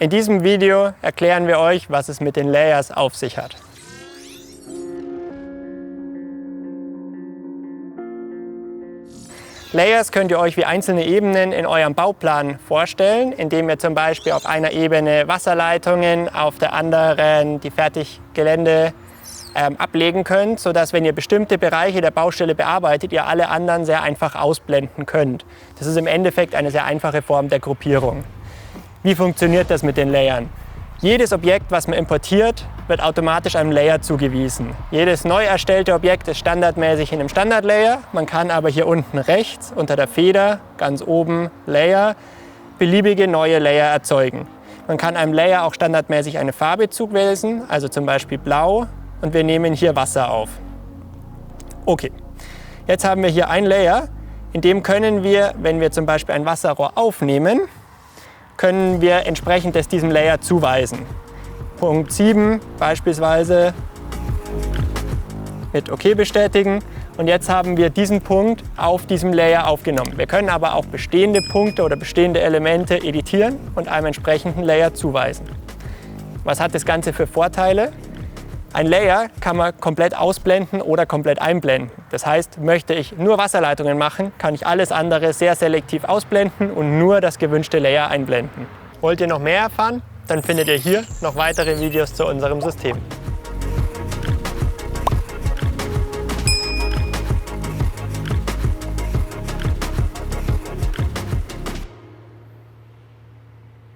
In diesem Video erklären wir euch, was es mit den Layers auf sich hat. Layers könnt ihr euch wie einzelne Ebenen in eurem Bauplan vorstellen, indem ihr zum Beispiel auf einer Ebene Wasserleitungen, auf der anderen die Fertiggelände ablegen könnt, sodass, wenn ihr bestimmte Bereiche der Baustelle bearbeitet, ihr alle anderen sehr einfach ausblenden könnt. Das ist im Endeffekt eine sehr einfache Form der Gruppierung. Wie funktioniert das mit den Layern? Jedes Objekt, was man importiert, wird automatisch einem Layer zugewiesen. Jedes neu erstellte Objekt ist standardmäßig in einem Standard-Layer. Man kann aber hier unten rechts unter der Feder, ganz oben Layer, beliebige neue Layer erzeugen. Man kann einem Layer auch standardmäßig eine Farbe zuweisen, also zum Beispiel blau, und wir nehmen hier Wasser auf. Okay, jetzt haben wir hier ein Layer, in dem können wir, wenn wir zum Beispiel ein Wasserrohr aufnehmen, können wir entsprechend es diesem Layer zuweisen. Punkt 7 beispielsweise mit OK bestätigen. Und jetzt haben wir diesen Punkt auf diesem Layer aufgenommen. Wir können aber auch bestehende Punkte oder bestehende Elemente editieren und einem entsprechenden Layer zuweisen. Was hat das Ganze für Vorteile? Ein Layer kann man komplett ausblenden oder komplett einblenden. Das heißt, möchte ich nur Wasserleitungen machen, kann ich alles andere sehr selektiv ausblenden und nur das gewünschte Layer einblenden. Wollt ihr noch mehr erfahren? Dann findet ihr hier noch weitere Videos zu unserem System.